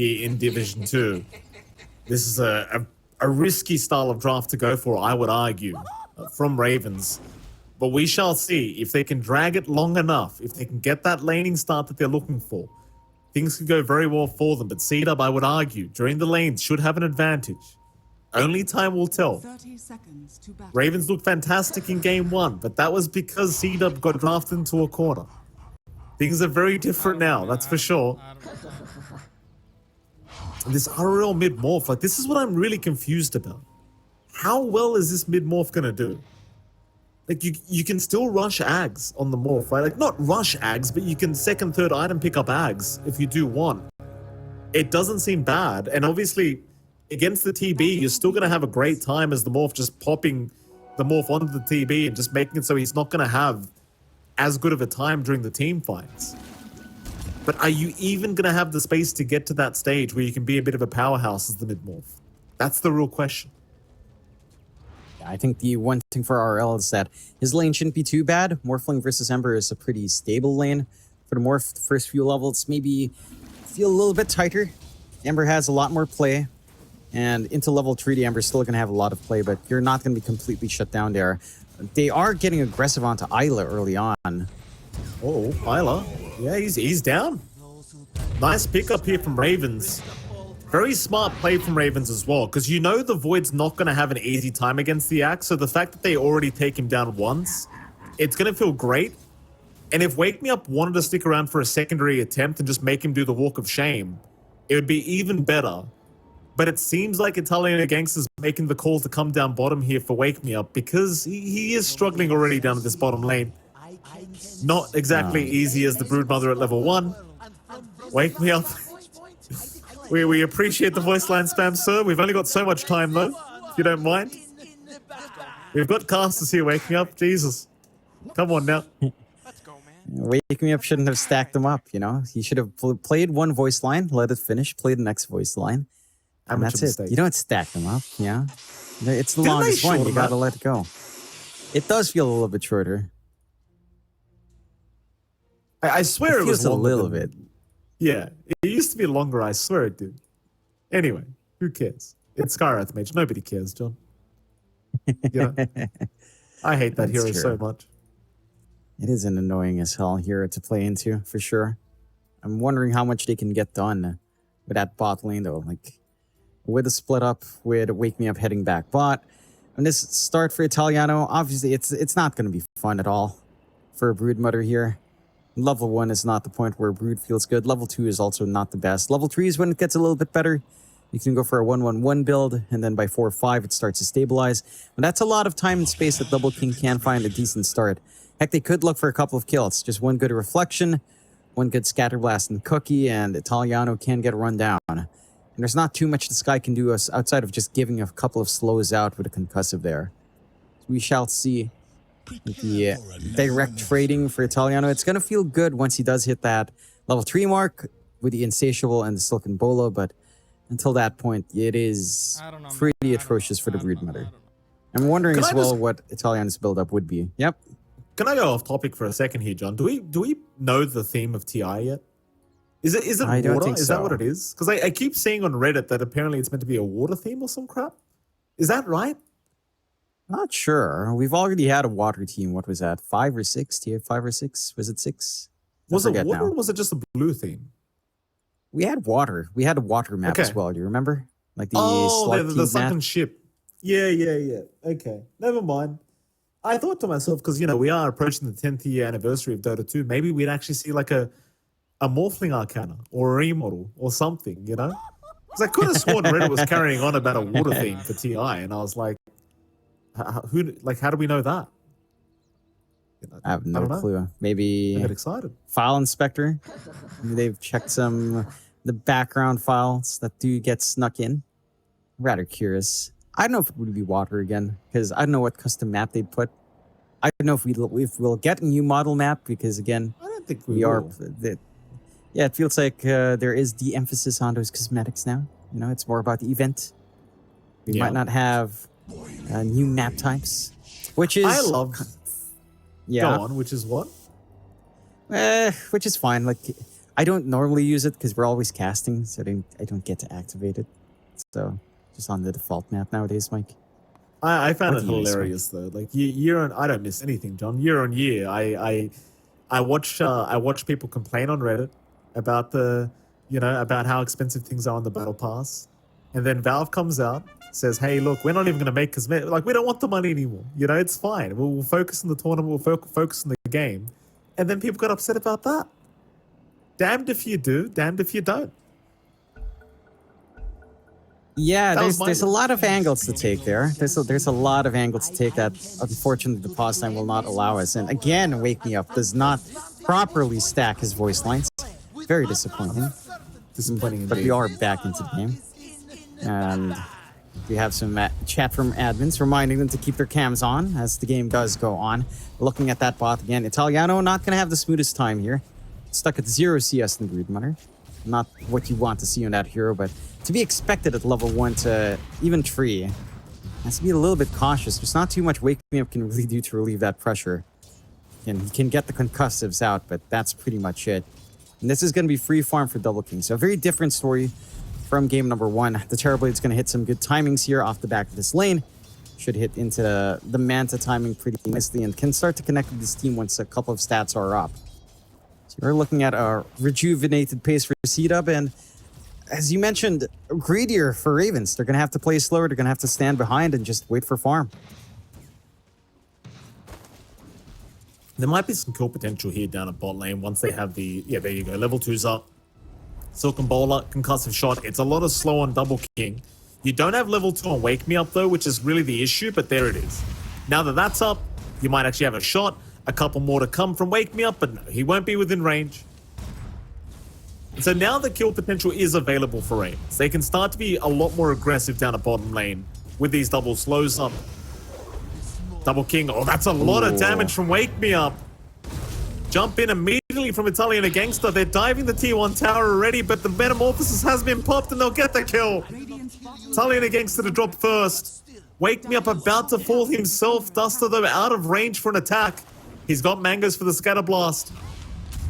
here in Division 2. This is a risky style of draft to go for, I would argue, from Ravens. But we shall see if they can drag it long enough, if they can get that laning start that they're looking for. Things could go very well for them, but CDUB, I would argue, during the lanes should have an advantage. Only time will tell. 30 seconds to battle. Ravens looked fantastic in game 1, but that was because CDUB got drafted into a corner. Things are very different now, that's for sure. This RL mid-morph, like, this is what I'm really confused about. How well is this mid-morph gonna do? Like, you can still rush Ags on the morph, right? Like, not rush Ags, but you can second, third item pick up Ags if you do want. It doesn't seem bad, and obviously, against the TB, you're still gonna have a great time as the morph, just popping the morph onto the TB and just making it so he's not gonna have as good of a time during the team fights. But are you even gonna have the space to get to that stage where you can be a bit of a powerhouse as the mid-morph? That's the real question. I think the one thing for RL is that his lane shouldn't be too bad. Morphling versus Ember is a pretty stable lane. For the Morph, the first few levels maybe feel a little bit tighter. Ember has a lot more play. And into level 3, the Ember's still going to have a lot of play, but you're not going to be completely shut down there. They are getting aggressive onto Isla early on. Oh, Isla. Yeah, he's down. Nice pickup here from Ravens. Very smart play from Ravens as well, because you know the Void's not going to have an easy time against the Axe, so the fact that they already take him down once, it's going to feel great. And if Wake Me Up wanted to stick around for a secondary attempt and just make him do the Walk of Shame, it would be even better. But it seems like Italiano Gangster's making the call to come down bottom here for Wake Me Up, because he is struggling already down at this bottom lane. Not exactly easy as the Broodmother at level 1. Wake Me Up. We appreciate the voice line spam, sir. We've only got so much time, though, if you don't mind. We've got casters here. Wake Me Up. Jesus. Come on now. Wake Me Up shouldn't have stacked them up, you know? He should have played one voice line, let it finish, play the next voice line. And that's it. You don't stack them up, yeah? It's the longest one. You gotta let it go. It does feel a little bit shorter. I swear it was a little bit. Yeah, it used to be longer, I swear it did. Anyway, who cares? It's Skywrath Mage. Nobody cares, John. You know? I hate that hero so much. It is an annoying as hell hero to play into, for sure. I'm wondering how much they can get done with that bot lane, though. Like, with a split up, with Wake Me Up heading back bot. And this start for Italiano, obviously, it's not going to be fun at all for a Broodmother here. Level 1 is not the point where Brood feels good. Level 2 is also not the best. Level 3 is when it gets a little bit better. You can go for a 1-1-1 build, and then by 4 or 5, it starts to stabilize. But that's a lot of time and space that Double King can find a decent start. Heck, they could look for a couple of kills. Just one good reflection, one good Scatterblast and Cookie, and Italiano can get run down. And there's not too much this guy can do outside of just giving a couple of slows out with a concussive there. We shall see. The direct trading for Italiano, it's going to feel good once he does hit that level 3 mark with the Insatiable and the Silken Bolo, but until that point, it is pretty atrocious for the Broodmother. I'm wondering as well what Italiano's build-up would be. Yep. Can I go off topic for a second here, John? Do we know the theme of TI yet? Is it I don't water? think Is so. that what it is? Because I keep seeing on Reddit that apparently it's meant to be a water theme or some crap. Is that right? Not sure. We've already had a water team. What was that? 5 or 6? Tier 5 or 6? Was it 6? Was it water or was it just a blue theme? We had water. We had a water map as well. Do you remember? Like the the sunken ship. Yeah. Okay. Never mind. I thought to myself, because, you know, we are approaching the 10th year anniversary of Dota 2. Maybe we'd actually see like a Morphling Arcana or a remodel or something, you know? Because I could have sworn Reddit was carrying on about a water theme for TI, and I was like, how do we know that? I have no clue. Maybe I get excited. File Inspector. Maybe they've checked the background files that do get snuck in. Rather curious. I don't know if it would be water again, because I don't know what custom map they'd put. I don't know if we'll get a new model map, because again, I don't think we are. Yeah, it feels like there is de-emphasis on those cosmetics now. You know, it's more about the event. We might not have new map types, which is I love. Yeah. Go on. Which is what? Which is fine. Like, I don't normally use it because we're always casting, so I don't get to activate it. So just on the default map nowadays, Mike. I found What it do you use, hilarious though. Like year on, I don't miss anything, John. Year on year, I watch people complain on Reddit about about how expensive things are on the battle pass, and then Valve comes out, says, "Hey, look, we're not even going to make cosmetic. Like, we don't want the money anymore. You know, it's fine. We'll focus on the tournament. We'll focus on the game." And then people got upset about that. Damned if you do, damned if you don't. Yeah, there's a lot of angles to take there. There's a lot of angles to take that unfortunately the pause time will not allow us. And again, Wake Me Up does not properly stack his voice lines. Very disappointing. Disappointing, but we are back into the game. And we have some chat from admins reminding them to keep their cams on as the game does go on. Looking at that bot again, Italiano not going to have the smoothest time here. Stuck at 0 CS in the Grid Mudder. Not what you want to see on that hero, but to be expected at level 1 to even 3. Has to be a little bit cautious. There's not too much Wake Me Up can really do to relieve that pressure. And he can get the concussives out, but that's pretty much it. And this is going to be free farm for Double King. So a very different story from game number 1. The Terrorblade's going to hit some good timings here off the back of this lane. Should hit into the Manta timing pretty nicely and can start to connect with this team once a couple of stats are up. So we're looking at a rejuvenated pace for CDUB, and as you mentioned, greedier for Ravens. They're going to have to play slower. They're going to have to stand behind and just wait for farm. There might be some cool potential here down at bot lane once they have the... Yeah, there you go. Level 2's up. Silken Bowler, concussive shot. It's a lot of slow on Double King. You don't have level 2 on Wake Me Up, though, which is really the issue, but there it is. Now that that's up, you might actually have a shot. A couple more to come from Wake Me Up, but no, he won't be within range. And so now the kill potential is available for Ravens. They can start to be a lot more aggressive down at bottom lane with these double slows up. Double King. Oh, that's a lot of damage from Wake Me Up. Jump in immediately from Italian Gangster. They're diving the T1 tower already, but the Metamorphosis has been popped and they'll get the kill. Italian Gangster to drop first. Wake Me Up about to fall himself. Duster, though, out of range for an attack. He's got mangoes for the Scatter Blast.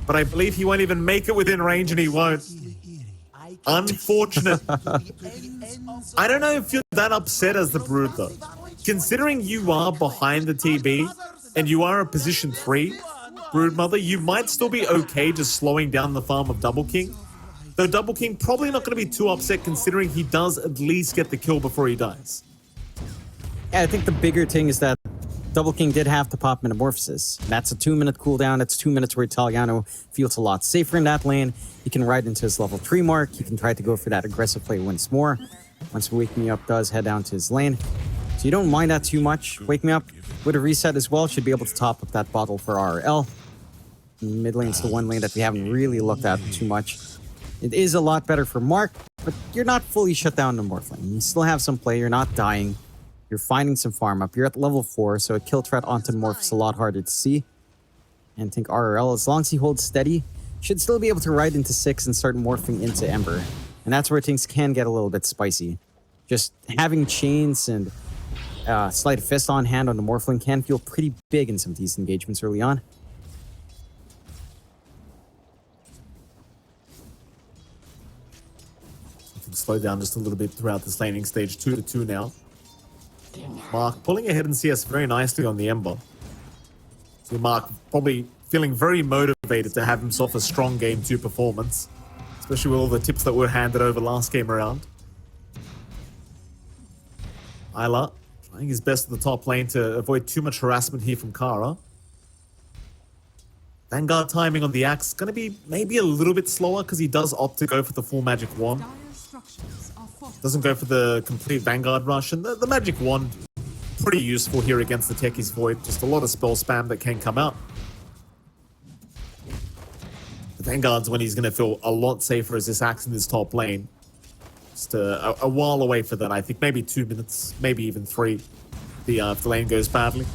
But I believe he won't even make it within range, and he won't. Unfortunate. I don't know if you're that upset as the Brood, though. Considering you are behind the TB, and you are a position 3, Broodmother, you might still be okay just slowing down the farm of Double King. Though Double King probably not going to be too upset considering he does at least get the kill before he dies. Yeah, I think the bigger thing is that Double King did have to pop Metamorphosis. That's a 2-minute cooldown. That's 2 minutes where Italiano feels a lot safer in that lane. He can ride into his level 3 mark. He can try to go for that aggressive play once more. Once Wake Me Up does head down to his lane. So you don't mind that too much. Wake Me Up with a reset as well should be able to top up that bottle for RL. Mid lane's the one lane that we haven't really looked at too much. It is a lot better for Mark, but you're not fully shut down in the Morph lane. You still have some play. You're not dying. You're finding some farm up. You're at level 4, so a kill threat onto Morph is a lot harder to see. And I think RRL, as long as he holds steady, should still be able to ride into 6 and start morphing into Ember. And that's where things can get a little bit spicy. Just having chains and Sleight of Fist on hand on the Morphling can feel pretty big in some of these engagements early on. You can slow down just a little bit throughout this laning stage, 2-2 now. Mark pulling ahead in CS very nicely on the Ember. So Mark probably feeling very motivated to have himself a strong Game 2 performance, especially with all the tips that were handed over last game around. Isla trying his best at the top lane to avoid too much harassment here from Kara. Vanguard timing on the axe is going to be maybe a little bit slower because he does opt to go for the full magic wand. Doesn't go for the complete Vanguard rush, and the magic wand, pretty useful here against the Techie's Void. Just a lot of spell spam that can come out. The Vanguard's when he's going to feel a lot safer as this axe in this top lane. Just a while away for that, I think maybe 2 minutes, maybe even 3, if the lane goes badly.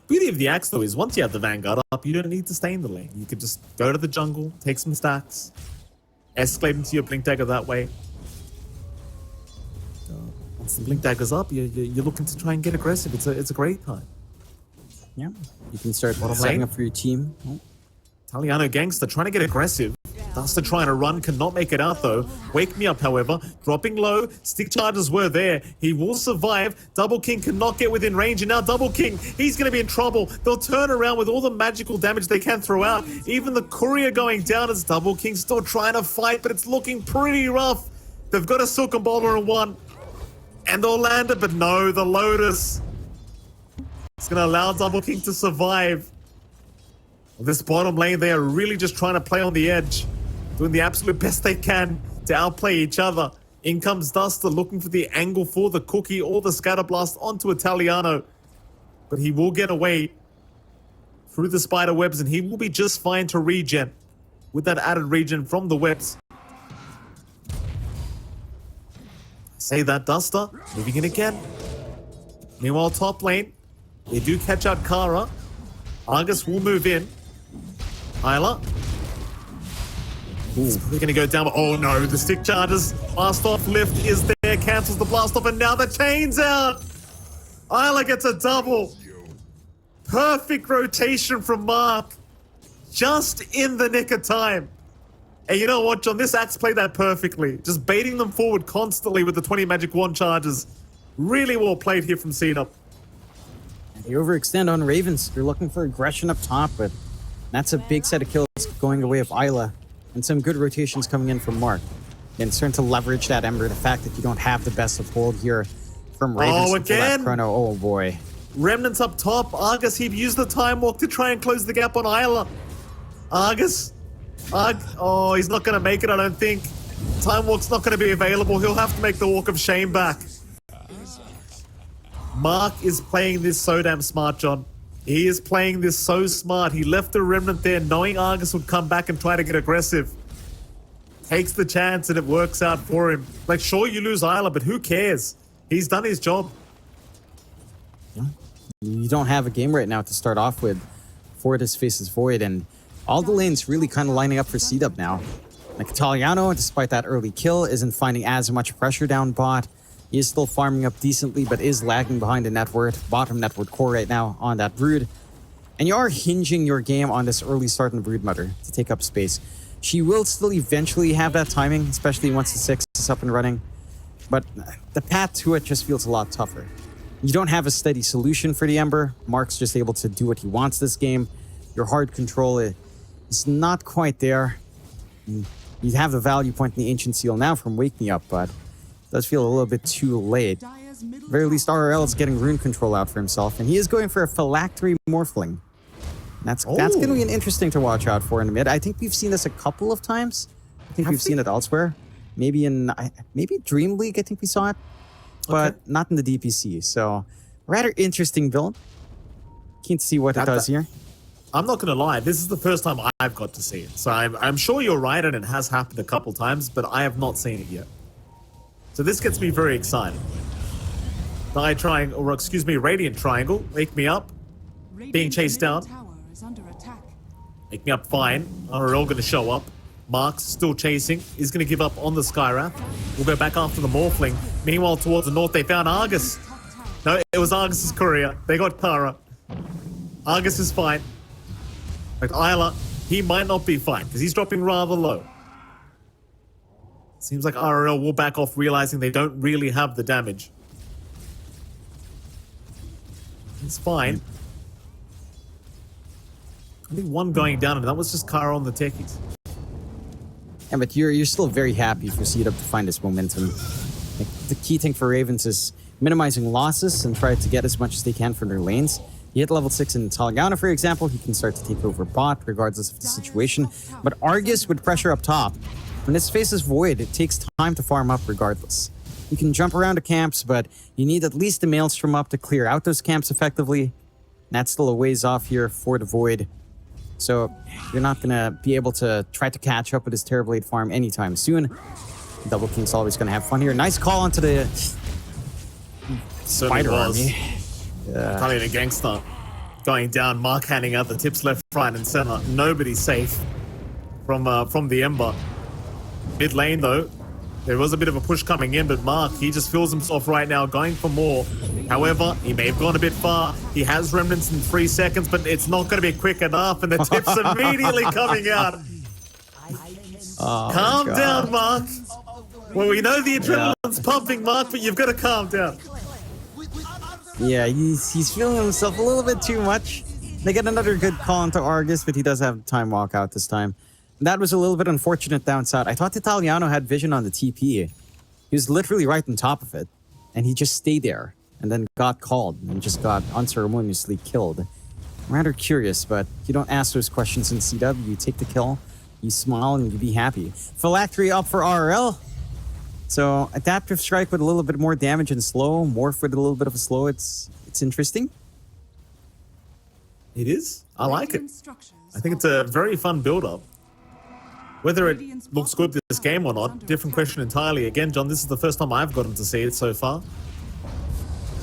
Beauty of the axe, though, is once you have the Vanguard up, you don't need to stay in the lane. You could just go to the jungle, take some stacks, escalate into your Blink Dagger that way. Once the Blink Dagger's up, you're looking to try and get aggressive. It's a great time. Yeah, you can start setting up for your team. Oh, Italiano Gangster trying to get aggressive. Duster trying to run, cannot make it out though. Wake Me Up, however, dropping low. Stick charges were there. He will survive. Double King cannot get within range, and now Double King, he's going to be in trouble. They'll turn around with all the magical damage they can throw out. Even the courier going down as Double King still trying to fight, but it's looking pretty rough. They've got a Silken Bowler in one, and they'll land it, but no, the Lotus. It's going to allow Double King to survive. This bottom lane, they are really just trying to play on the edge, doing the absolute best they can to outplay each other. In comes Duster looking for the angle for the cookie or the scatter blast onto Italiano. But he will get away through the spider webs, and he will be just fine to regen with that added regen from the webs. Say that, Duster moving in again. Meanwhile, top lane, they do catch out Kara. Argus will move in. Isla. He's probably going to go down, but oh no, the stick charges. Blast off lift is there, cancels the blast off, and now the chain's out. Isla gets a double. Perfect rotation from Mark. Just in the nick of time. And you know what, John? This Axe played that perfectly. Just baiting them forward constantly with the 20 magic wand charges. Really well played here from CDUB. They overextend on Ravens. They're looking for aggression up top, but that's a big set of kills going away of Isla. And some good rotations coming in from Mark. And starting to leverage that Ember. The fact that you don't have the best of hold here from Ravens. Oh, again? Chrono. Oh, boy. Remnants up top. Argus, he'd used the Time Walk to try and close the gap on Isla. Argus. Oh, he's not going to make it, I don't think. Time Walk's not going to be available. He'll have to make the Walk of Shame back. Mark is playing this so damn smart, John. He is playing this so smart. He left the Remnant there knowing Argus would come back and try to get aggressive. Takes the chance and it works out for him. Like, sure, you lose Isla, but who cares? He's done his job. You don't have a game right now to start off with. Fortis faces Void, and all the lanes really kind of lining up for CDUB now. Like Italiano, despite that early kill, isn't finding as much pressure down bot. He is still farming up decently, but is lagging behind the network, bottom network core right now on that Brood. And you are hinging your game on this early start in the Brood Mother to take up space. She will still eventually have that timing, especially once the 6 is up and running. But the path to it just feels a lot tougher. You don't have a steady solution for the Ember. Mark's just able to do what he wants this game. Your hard control is not quite there. You have the value point in the Ancient Seal now from Wake Me Up, but does feel a little bit too late. Very least RRL is getting rune control out for himself, and he is going for a Phylactery Morphling. That's going to be an interesting to watch out for in the mid. I think we've seen this a couple of times. I think we've seen it elsewhere. Maybe in Dream League, I think we saw it, but not in the DPC. So rather interesting build. Keen to see what it does here. I'm not going to lie, this is the first time I've got to see it. So I'm sure you're right, and it has happened a couple times, but I have not seen it yet. So this gets me very excited. Radiant Triangle. Wake Me Up. Being chased down. Wake Me Up fine. RRL going to show up. Mark's still chasing. He's going to give up on the Skywrath. We'll go back after the Morphling. Meanwhile, towards the north, they found Argus. No, it was Argus's courier. They got Kara. Argus is fine. But Isla, he might not be fine because he's dropping rather low. Seems like RRL will back off, realizing they don't really have the damage. It's fine. I think one going down, and that was just Kara on the techies. Yeah, but you're still very happy for CDUB to find this momentum. Like, the key thing for Ravens is minimizing losses and try to get as much as they can from their lanes. You hit level 6 in Italiano, for example, he can start to take over bot regardless of the situation. But Argus with pressure up top. When this faces Void, it takes time to farm up regardless. You can jump around to camps, but you need at least a Maelstrom up to clear out those camps effectively. That's still a ways off here for the Void. So you're not going to be able to try to catch up with his Terrorblade farm anytime soon. Double King's always going to have fun here. Nice call onto the Spider Army. Italian Gangster going down. Mark handing out the tips left, right, and center. Nobody's safe from the Ember. Mid lane, though, There was a bit of a push coming in, but Mark, he just feels himself right now going for more. However, he may have gone a bit far. He has remnants in 3 seconds, but it's not going to be quick enough, and the tip's immediately coming out. Oh, calm down, Mark. Well, we know the adrenaline's pumping, Mark, but you've got to calm down. Yeah, he's feeling himself a little bit too much. They get another good call into Argus, but he does have time walkout this time. That was a little bit unfortunate downside. I thought Italiano had vision on the TP. He was literally right on top of it, and he just stayed there, and then got called, and just got unceremoniously killed. I'm rather curious, but you don't ask those questions in CDUB. You take the kill, you smile, and you be happy. Phylactery up for RL. So adaptive strike with a little bit more damage and slow, morph with a little bit of a slow. It's interesting. It is. I like it. I think it's a very fun build-up. Whether it looks good this game or not, different question entirely. Again, John, this is the first time I've gotten to see it so far.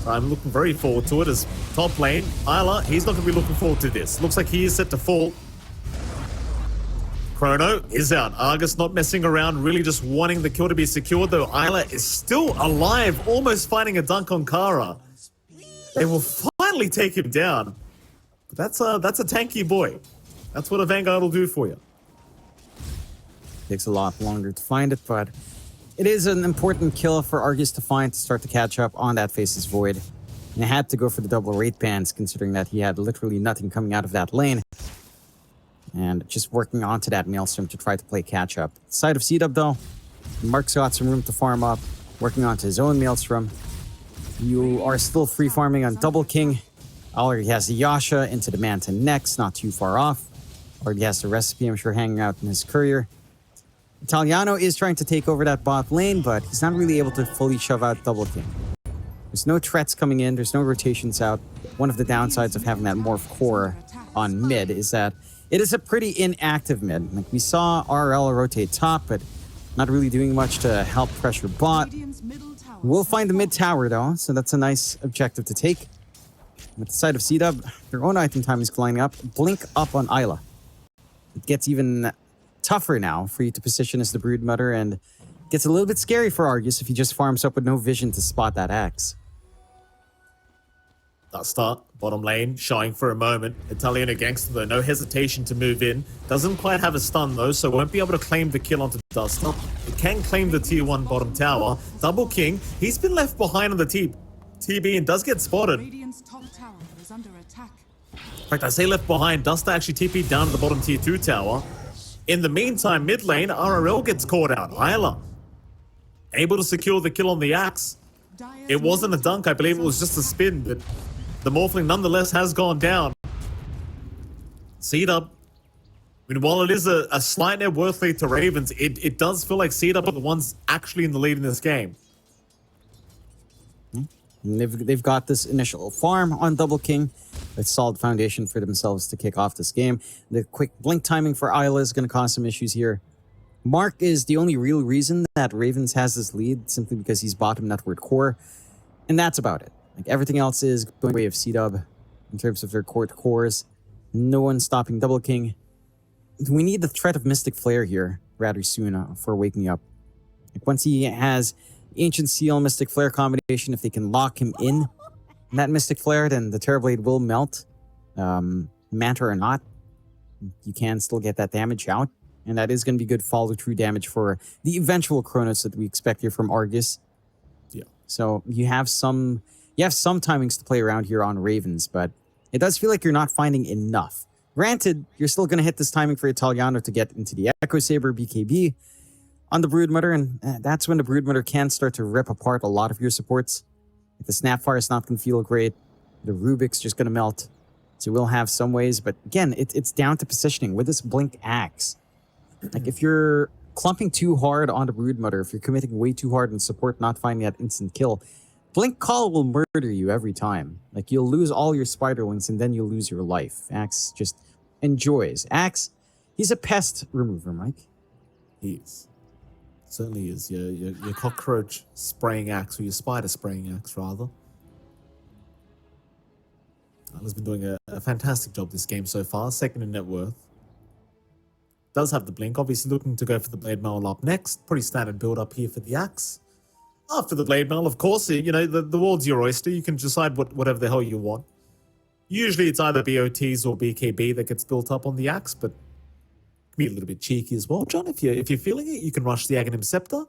I'm looking very forward to it as top lane. Isla, he's not going to be looking forward to this. Looks like he is set to fall. Chrono is out. Argus not messing around, really just wanting the kill to be secured, though Isla is still alive, almost finding a dunk on Kara. They will finally take him down. But that's a tanky boy. That's what a Vanguard will do for you. Takes a lot longer to find it, but it is an important kill for Argus to find to start to catch up on that Faceless Void. And they had to go for the double rate bans, considering that he had literally nothing coming out of that lane. And just working onto that Maelstrom to try to play catch up. Side of CDUB though, Mark's got some room to farm up, working onto his own Maelstrom. You are still free farming on Double King. Already has the Yasha into the Manta next, not too far off. Already has the recipe, I'm sure, hanging out in his courier. Italiano is trying to take over that bot lane, but he's not really able to fully shove out Double King. There's no threats coming in, there's no rotations out. One of the downsides of having that Morph core on mid is that it is a pretty inactive mid. Like, we saw RL rotate top, but not really doing much to help pressure bot. We'll find the mid tower though, so that's a nice objective to take. With the side of CDUB, their own item time is lining up. Blink up on Isla. It gets even tougher now for you to position as the Broodmother, and gets a little bit scary for Argus if he just farms up with no vision to spot that axe. Duster, bottom lane, showing for a moment. Italiano Gangster, though, no hesitation to move in. Doesn't quite have a stun, though, so won't be able to claim the kill onto Duster. It can claim the tier 1 bottom tower. Double King, he's been left behind on the TB and does get spotted. Radiant's top tower is under attack. In fact, I say left behind. Duster actually TP'd down to the bottom tier 2 tower. In the meantime, mid lane, RRL gets caught out. Isla, able to secure the kill on the axe. It wasn't a dunk, I believe it was just a spin, but the Morphling nonetheless has gone down. CDUB, I mean, while it is a slight net worth lead to Ravens, it does feel like CDUB are the ones actually in the lead in this game. And they've got this initial farm on Double King. A solid foundation for themselves to kick off this game. The quick blink timing for Isla is going to cause some issues here. Mark is the only real reason that Ravens has this lead, simply because he's bottom network core. And that's about it. Like, everything else is going the way of CDUB in terms of their core cores. No one's stopping Double King. We need the threat of Mystic Flare here rather soon for Wake Me Up. Like, once he has Ancient Seal, Mystic Flare combination, if they can lock him in that Mystic Flare, then the Terrorblade will melt. Manta or not, you can still get that damage out. And that is going to be good follow-through damage for the eventual Chronos that we expect here from Argus. Yeah. So you have some timings to play around here on Ravens, but it does feel like you're not finding enough. Granted, you're still going to hit this timing for Italiano to get into the Echo Saber BKB on the Broodmother, and that's when the Broodmother can start to rip apart a lot of your supports. If the Snapfire is not going to feel great, the Rubik's just going to melt. So we'll have some ways, but again, it's down to positioning with this Blink Axe. Like, if you're clumping too hard on the Broodmother, if you're committing way too hard in support, not finding that instant kill, Blink Call will murder you every time. Like, you'll lose all your Spiderlings and then you'll lose your life. Axe just enjoys. Axe, he's a pest remover, Mike. He is. Certainly is. Your cockroach spraying axe, or your spider spraying axe, rather. Has been doing a fantastic job this game so far. Second in net worth. does have the blink. Obviously looking to go for the blade mail up next. Pretty standard build up here for the axe. After the blade mail, of course, you know, the world's your oyster. You can decide whatever the hell you want. Usually it's either BOTs or BKB that gets built up on the axe, but it can be a little bit cheeky as well. John, if you're feeling it, you can rush the Aghanim Scepter.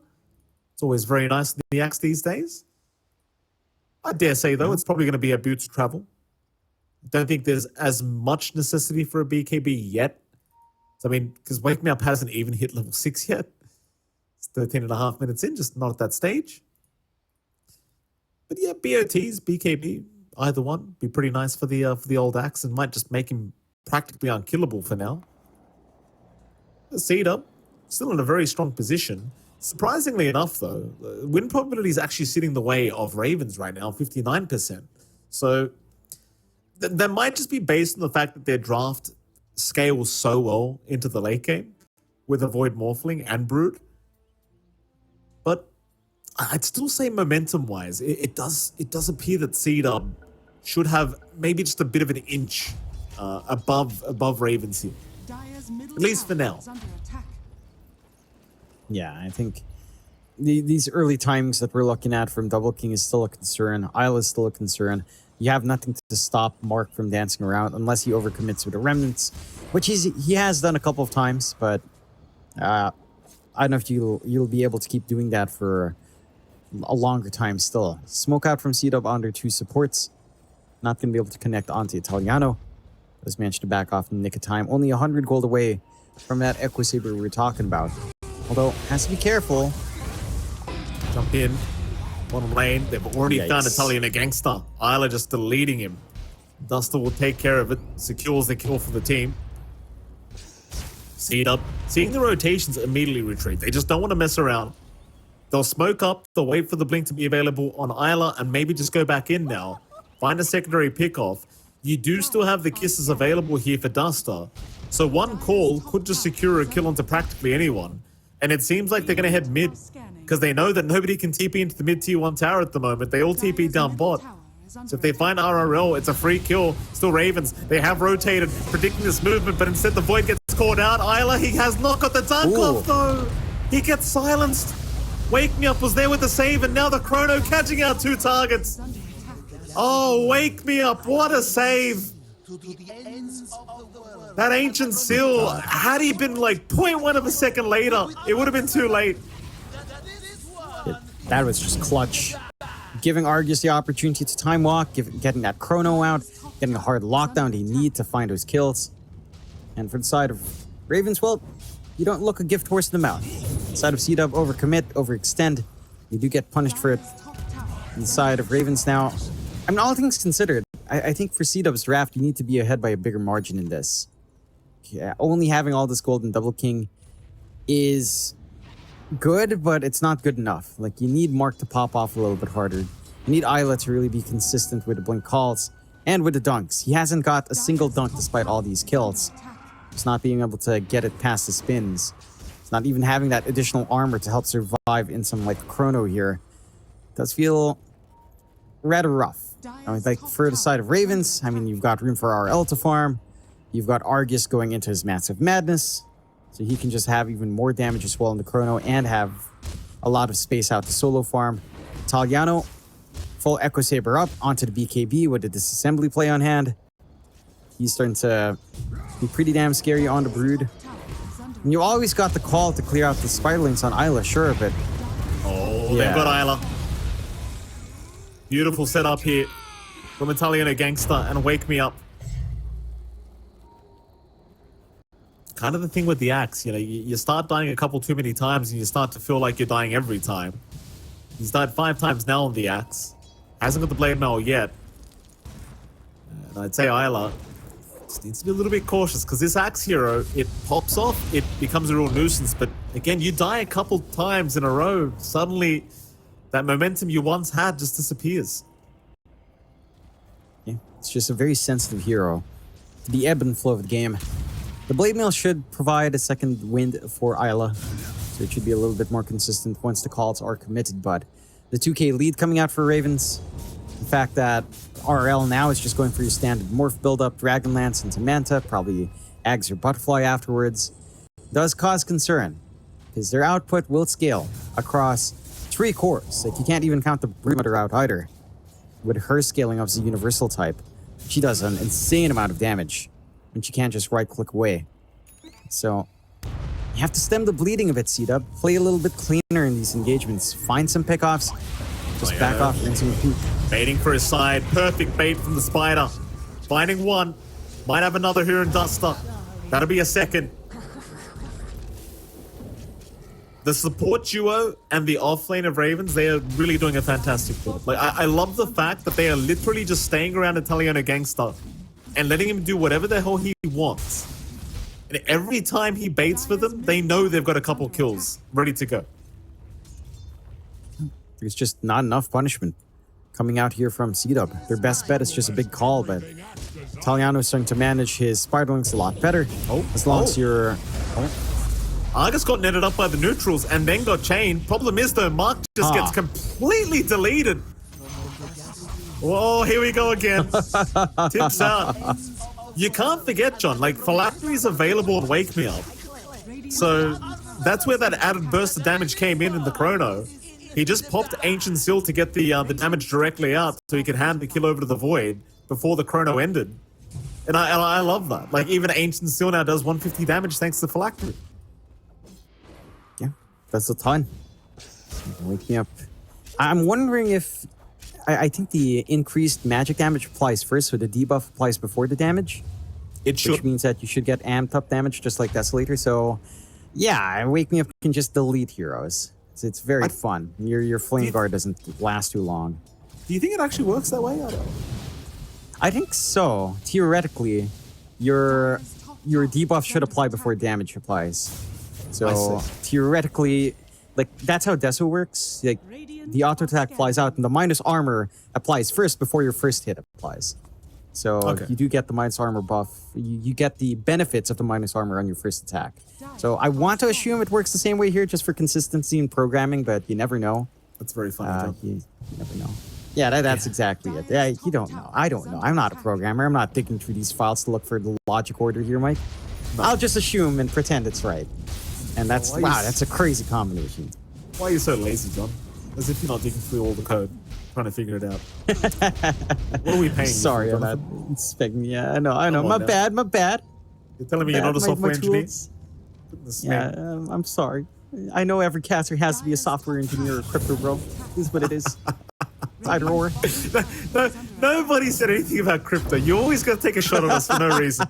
It's always very nice in the axe these days. I dare say, though, it's probably going to be a boots travel. Don't think there's as much necessity for a BKB yet. I mean, because Wake Me Up hasn't even hit level 6 yet. It's 13 and a half minutes in, just not at that stage. But yeah, BOTs, BKB, either one, be pretty nice for the old axe and might just make him practically unkillable for now. CDUB, still in a very strong position. Surprisingly enough, though, win probability is actually sitting the way of Ravens right now, 59%. So that might just be based on the fact that their draft scales so well into the late game with a Void Morphling and Brood. But I'd still say momentum-wise, it does appear that CDUB should have maybe just a bit of an inch above Ravens here. At least for now. Yeah, I think these early times that we're looking at from Double King is still a concern. Isla is still a concern. You have nothing to stop Mark from dancing around unless he overcommits with the remnants, which he has done a couple of times, but I don't know if you'll be able to keep doing that for a longer time still. Smoke out from CDUB under 2 supports. Not going to be able to connect onto Italiano. Just managed to back off in the nick of time. Only 100 gold away from that Echo Saber we were talking about. Although, has to be careful. Jump in. Bottom lane. They've already found Italiano Gangster. Isla just deleting him. Duster will take care of it. Secures the kill for the team. CDUB, seeing the rotations, immediately retreat. They just don't want to mess around. They'll smoke up. They'll wait for the blink to be available on Isla and maybe just go back in now. Find a secondary pick-off. You do still have the kisses available here for Duster. So one call could just secure a kill onto practically anyone. And it seems like they're going to head mid because they know that nobody can TP into the mid-tier 1 tower at the moment. They all TP down bot. So if they find RRL, it's a free kill. Still Ravens. They have rotated, predicting this movement, but instead the Void gets caught out. Isla, he has not got the dunk off though. He gets silenced. Wake Me Up was there with the save, and now the Chrono catching out 2 targets. Oh, Wake Me Up, what a save. That Ancient Seal, had he been like 0.1 of a second later, it would have been too late. That was just clutch. Giving Argus the opportunity to time walk, getting that Chrono out, getting a hard lockdown they need to find those kills. And for the side of Ravens, well, you don't look a gift horse in the mouth. The side of CDUB, overcommit, overextend. You do get punished for it. On the side of Ravens now, I mean, all things considered, I think for CDUB's draft, you need to be ahead by a bigger margin in this. Yeah, only having all this gold in Double King is good, but it's not good enough. Like, you need Mark to pop off a little bit harder. You need Isla to really be consistent with the blink calls and with the dunks. He hasn't got a single dunk despite all these kills. Just not being able to get it past the spins. It's not even having that additional armor to help survive in some, like, Chrono here. It does feel rather rough. I mean, like, for the side of Ravens, I mean, you've got room for RL to farm. You've got Argus going into his Massive Madness, so he can just have even more damage as well in the Chrono and have a lot of space out to solo farm. Italiano, full Echo Saber up onto the BKB with a disassembly play on hand. He's starting to be pretty damn scary on the Brood. And you always got the call to clear out the Spiderlings on Isla, sure, but... Oh, yeah. They've got Isla. Beautiful setup here from Italiano Gangster and Wake Me Up. Kind of the thing with the axe, you know, you start dying a couple too many times and you start to feel like you're dying every time. He's died 5 times now on the axe. Hasn't got the blade mail yet. And I'd say Isla just needs to be a little bit cautious because this axe hero, it pops off, it becomes a real nuisance. But again, you die a couple times in a row, suddenly that momentum you once had just disappears. Yeah, it's just a very sensitive hero to the ebb and flow of the game. The blade mail should provide a second wind for Isla, so it should be a little bit more consistent once the calls are committed. But the 2k lead coming out for Ravens, the fact that RL now is just going for your standard morph build-up, Dragonlance into Manta, probably Ags or Butterfly afterwards. does cause concern, because their output will scale across 3 cores. Like, you can't even count the Broodmother out either. With her scaling up as a universal type, she does an insane amount of damage, and she can't just right-click away. So, you have to stem the bleeding a bit, CDUB. Play a little bit cleaner in these engagements. Find some pickoffs. Just back off, rinse and repeat. Baiting for his side. Perfect bait from the Spider. Finding one. Might have another here in Duster. That'll be a second. The support duo and the offlane of Ravens, they are really doing a fantastic job. Like, I love the fact that they are literally just staying around Italiano Gangster and letting him do whatever the hell he wants. And every time he baits for them, they know they've got a couple kills ready to go. There's just not enough punishment coming out here from CDUB. Their best bet is just a big call, but Italiano's starting to manage his Spiderlings a lot better. As long as you're... Argus got netted up by the neutrals and then got chained. Problem is, though, Mark just gets completely deleted. Oh, here we go again. Tips out. You can't forget, John, like, Phylactery is available in Wake Me Up. So that's where that added burst of damage came in the chrono. He just popped Ancient Seal to get the damage directly out so he could hand the kill over to the Void before the chrono ended. And I love that. Like, even Ancient Seal now does 150 damage thanks to Phylactery. Yeah, that's a ton. Wake Me Up. I'm wondering if... I think the increased magic damage applies first, so the debuff applies before the damage. It should. Which means that you should get amped up damage just like Desolator. So, yeah, Wake Me Up can just delete heroes. It's very fun. Your Flame Guard doesn't last too long. Do you think it actually works that way? I don't know. I think so. Theoretically, your debuff should apply before damage applies. So, theoretically... Like, that's how Deso works. Like, the auto attack flies out and the minus armor applies first before your first hit applies. So you do get the minus armor buff. You get the benefits of the minus armor on your first attack. So I want to assume it works the same way here just for consistency in programming, but you never know. That's very funny. You never know. Yeah, that's exactly it. Yeah, you don't know. I don't know. I'm not a programmer. I'm not digging through these files to look for the logic order here, Mike. No. I'll just assume and pretend it's right. And that's, that's a crazy combination. Why are you so lazy, John? As if you're not digging through all the code, trying to figure it out. What are we paying Sorry, you for, I'm not expecting... Yeah, I know. My bad. You're telling me you're not a software engineer? Yeah, I'm sorry. I know every caster has to be a software engineer or crypto, bro. This is what it is. Either or. Nobody said anything about crypto. You always got to take a shot at us for no reason.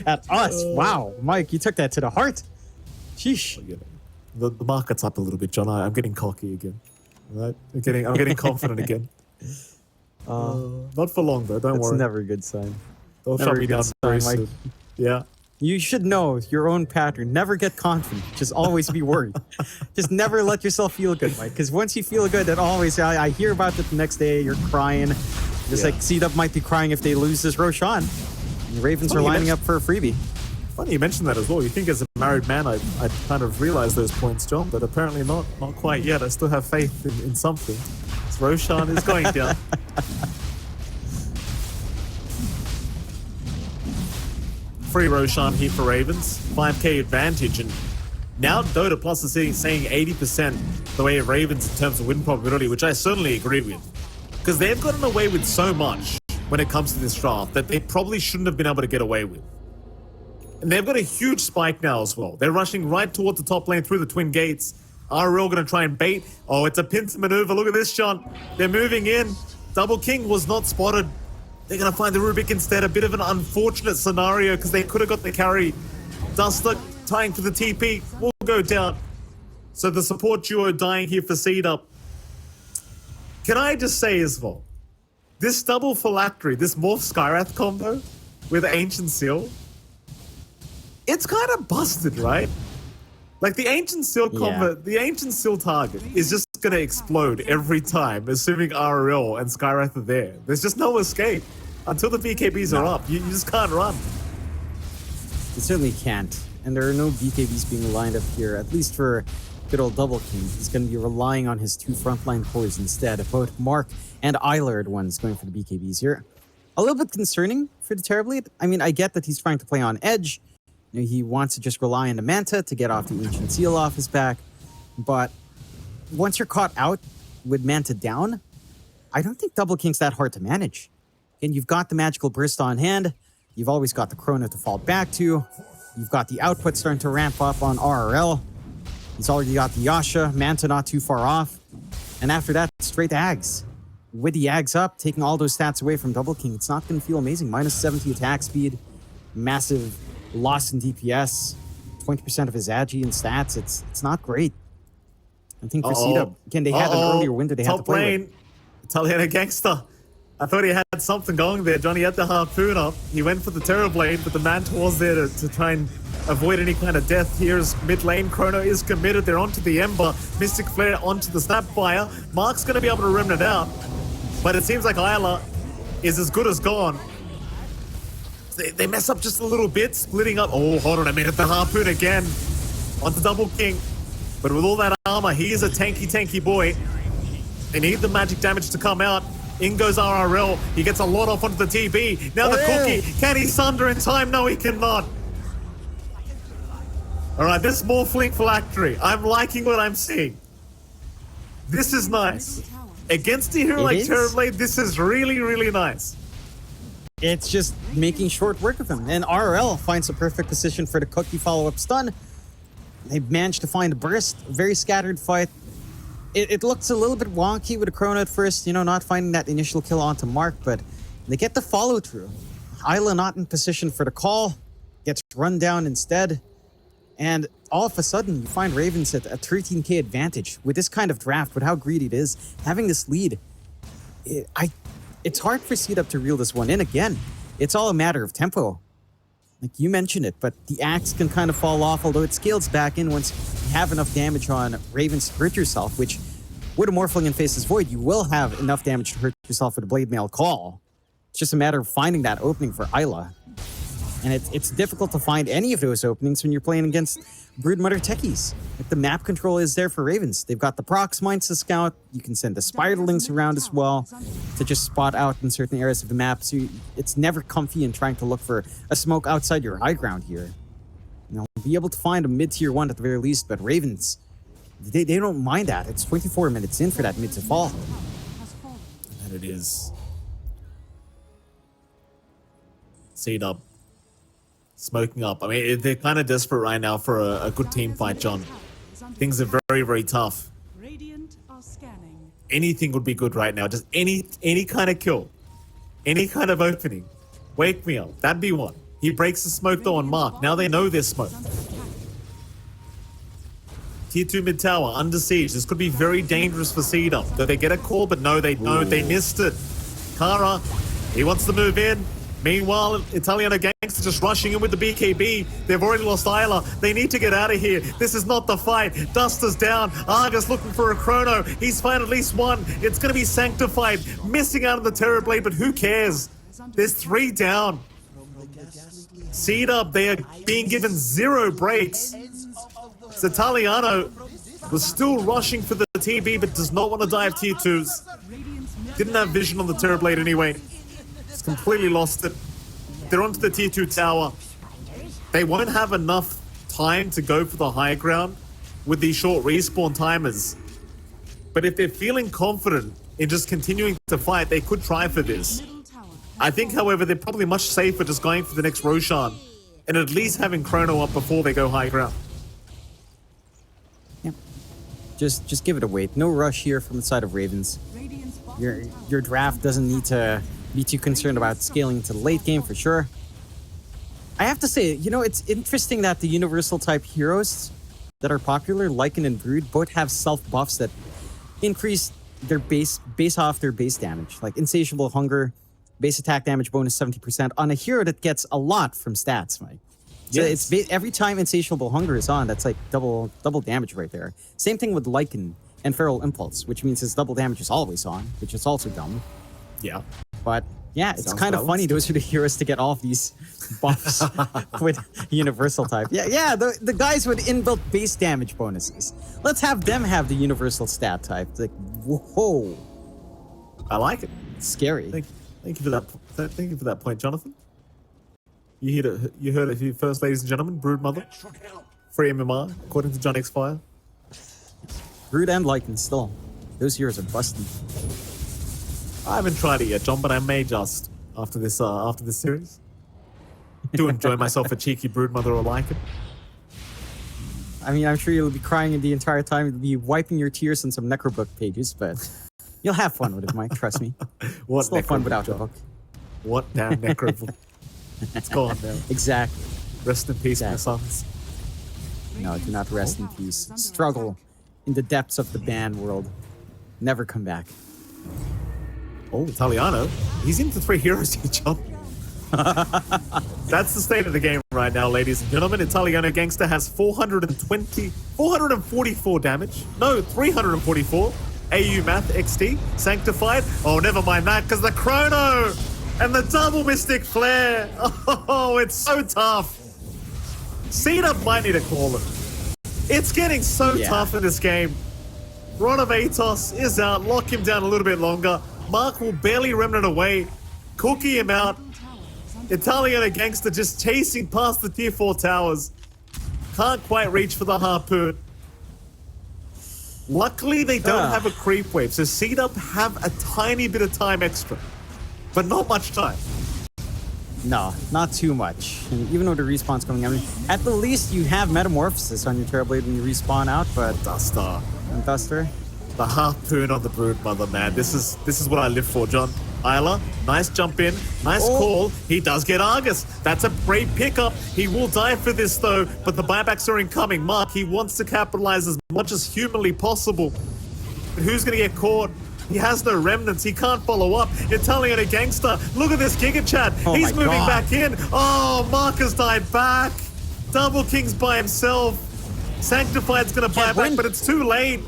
At us? Wow. Mike, you took that to the heart. Sheesh. The market's up a little bit, John. I'm getting cocky again. Right? I'm getting confident again. Not for long, though. Don't worry. That's never a good sign. They'll shut me down very soon. Yeah. You should know your own pattern. Never get confident. Just always be worried. Just never let yourself feel good, Mike. Because once you feel good, that always... I hear about it the next day. You're crying. Just like CDUB might be crying if they lose this Roshan. The Ravens are lining up for a freebie. Funny you mentioned that as well. You think as a married man, I'd kind of realize those points, John, but apparently not quite yet. I still have faith in something. This Roshan is going down. Free Roshan here for Ravens. 5k advantage. And now Dota Plus is saying 80% the way of Ravens in terms of win probability, which I certainly agree with. Because they've gotten away with so much when it comes to this draft that they probably shouldn't have been able to get away with. And they've got a huge spike now as well. They're rushing right towards the top lane through the twin gates. RL going to try and bait. Oh, it's a pincer maneuver. Look at this, John. They're moving in. Double King was not spotted. They're going to find the Rubik instead. A bit of an unfortunate scenario because they could have got the carry. Duster tying for the TP. Will go down. So the support duo dying here for CDUB. Can I just say as well, this double Phylactery, this Morph Skyrath combo with Ancient Seal, it's kind of busted, right? Like the Ancient Seal combo, the Ancient Seal target is just going to explode every time, assuming RL and Skyrath are there. There's just no escape. Until the BKBs are up, you just can't run. You certainly can't. And there are no BKBs being lined up here, at least for good old Double King. He's going to be relying on his two frontline cores instead. Both Mark and Eilard ones going for the BKBs here. A little bit concerning for the Terrorblade. I mean, I get that he's trying to play on edge. You know, he wants to just rely on the Manta to get off the Ancient Seal off his back. But once you're caught out with Manta down, I don't think Double King's that hard to manage. And you've got the Magical Burst on hand. You've always got the Chrono to fall back to. You've got the output starting to ramp up on RRL. He's already got the Yasha, Manta not too far off. And after that, straight Ags. With the Ags up, taking all those stats away from Double King, it's not going to feel amazing. Minus 70 attack speed, massive loss in DPS, 20% of his agi and stats. It's not great. I think for CDUB, again, they had an earlier window they had to play with. Italiano Gangster. I thought he had something going there. Johnny had the harpoon up. He went for the Terrorblade, but the Manta was there to try and avoid any kind of death. Here's mid lane. Chrono is committed. They're onto the Ember. Mystic Flare onto the Snapfire. Mark's going to be able to rim it out. But it seems like Isla is as good as gone. They mess up just a little bit, splitting up. Oh, hold on a minute. The harpoon again onto Double King. But with all that armor, he is a tanky boy. They need the magic damage to come out. In goes RRL. He gets a lot off onto the TB. Now the cookie. Can he sunder in time? No, he cannot. All right, this is more Flink Phylactery. I'm liking what I'm seeing. This is nice. Against a hero like Terrorblade, this is really, really nice. It's just making short work of him. And RRL finds a perfect position for the cookie follow-up stun. They managed to find a burst. Very scattered fight. It looks a little bit wonky with the Chrono at first, you know, not finding that initial kill onto Mark, but they get the follow-through. Isla not in position for the call, gets run down instead, and all of a sudden, you find Ravens at a 13k advantage. With this kind of draft, with how greedy it is, having this lead, it's hard for CDUB to reel this one in again. It's all a matter of tempo. Like you mentioned it, but the axe can kind of fall off, although it scales back in once you have enough damage on Ravens to hurt yourself, which with a Morphling and Faceless Void, you will have enough damage to hurt yourself with a Blade Mail Call. It's just a matter of finding that opening for Isla. And it's difficult to find any of those openings when you're playing against Broodmother techies. Like the map control is there for Ravens. They've got the procs mines to scout. You can send the Spiderlings around as well to just spot out in certain areas of the map. So it's never comfy in trying to look for a smoke outside your high ground here. You know, be able to find a mid-tier one at the very least, but Ravens, they don't mind that. It's 24 minutes in for that mid to fall. And it is. CDUB. Smoking up. I mean, they're kind of desperate right now for a good team fight, John. Things are very, very tough. Anything would be good right now. Just any kind of kill. Any kind of opening. Wake me up. That'd be one. He breaks the smoke though on Mark. Now they know there's smoke. Tier 2 mid tower, under siege. This could be very dangerous for CDUB. Though they get a call, but no, they missed it. Kara, he wants to move in. Meanwhile, Italiano Gangster just rushing in with the BKB. They've already lost Isla. They need to get out of here. This is not the fight. Duster's down. Argus looking for a Chrono. He's found at least one. It's going to be Sanctified. Missing out on the Terrorblade, but who cares? There's 3 down. CDUB, they are being given 0 breaks. Italiano was still rushing for the TB, but does not want to dive tier 2s. Didn't have vision on the Terrorblade anyway. Just completely lost it. They're onto the tier 2 tower. They won't have enough time to go for the high ground with these short respawn timers. But if they're feeling confident in just continuing to fight, they could try for this. I think, however, they're probably much safer just going for the next Roshan and at least having Chrono up before they go high ground. Yeah. Just give it a wait. No rush here from the side of Ravens. Your draft doesn't need to be too concerned about scaling to the late game for sure. I have to say, you know, it's interesting that the universal type heroes that are popular, Lycan and Brood, both have self buffs that increase their base off their base damage. Like Insatiable Hunger, base attack damage bonus 70% on a hero that gets a lot from stats, Mike. So Yes. it's every time Insatiable Hunger is on, that's like double damage right there. Same thing with Lycan and Feral Impulse, which means his double damage is always on, which is also dumb. Yeah. But yeah, it's Sounds kind of funny. balanced. Those are the heroes to get all of these buffs with universal type. Yeah, the guys with inbuilt base damage bonuses. Let's have them have the universal stat type. Like, whoa, I like it. it's scary. Thank you for that. Thank you for that point, Jonathan. You heard it here first, ladies and gentlemen. Broodmother, free MMR, according to John X Fire. Brood and Lycan still. Those heroes are busting. I haven't tried it yet, John, but I may just after this series. Do enjoy myself a cheeky Broodmother or Lycan. I mean, I'm sure you'll be crying the entire time. You'll be wiping your tears on some Necrobook pages, but you'll have fun with it, Mike. Trust me. What It's still fun without the John? book. What damn Necrobook? It's gone now. Exactly. Rest in peace, my Exactly. sons. No, do not rest in peace. Struggle in the depths of the banned world. Never come back. Oh, Italiano. He's into 3 heroes here, John. That's the state of the game right now, ladies and gentlemen. Italiano Gangster has 444 damage. No, 344. AU Math XD. Sanctified. Oh, never mind that, because the Chrono and the double Mystic Flare. Oh, it's so tough. CDUB might need to call it. It's getting so tough in this game. Ron of Atos is out. Lock him down a little bit longer. Mark will barely remnant away. Cookie him out. Italiano Gangster just chasing past the tier 4 towers. Can't quite reach for the harpoon. Luckily, they don't have a creep wave, so CDUB have a tiny bit of time extra. But not much time. No, not too much. And even with the respawns coming, I mean, at the least you have Metamorphosis on your Terrorblade when you respawn out, but Duster. and Duster. The harpoon on the Broodmother, man. This is what I live for, John. Isla, nice jump in, nice call. He does get Argus. That's a great pickup. He will die for this though, but the buybacks are incoming. Mark, he wants to capitalize as much as humanly possible. But who's gonna get caught? He has no remnants. He can't follow up. Italiano Gangster. Look at this Giga Chat. He's moving back in. Oh, Mark has died back. Double King's by himself. Sanctified's gonna buy back, but it's too late.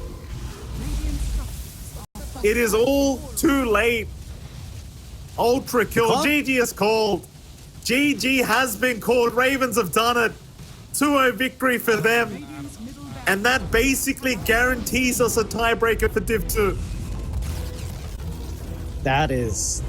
It is all too late. Ultra kill. GG is called. GG has been called. Ravens have done it. 2-0 victory for them. And that basically guarantees us a tiebreaker for Div 2. That is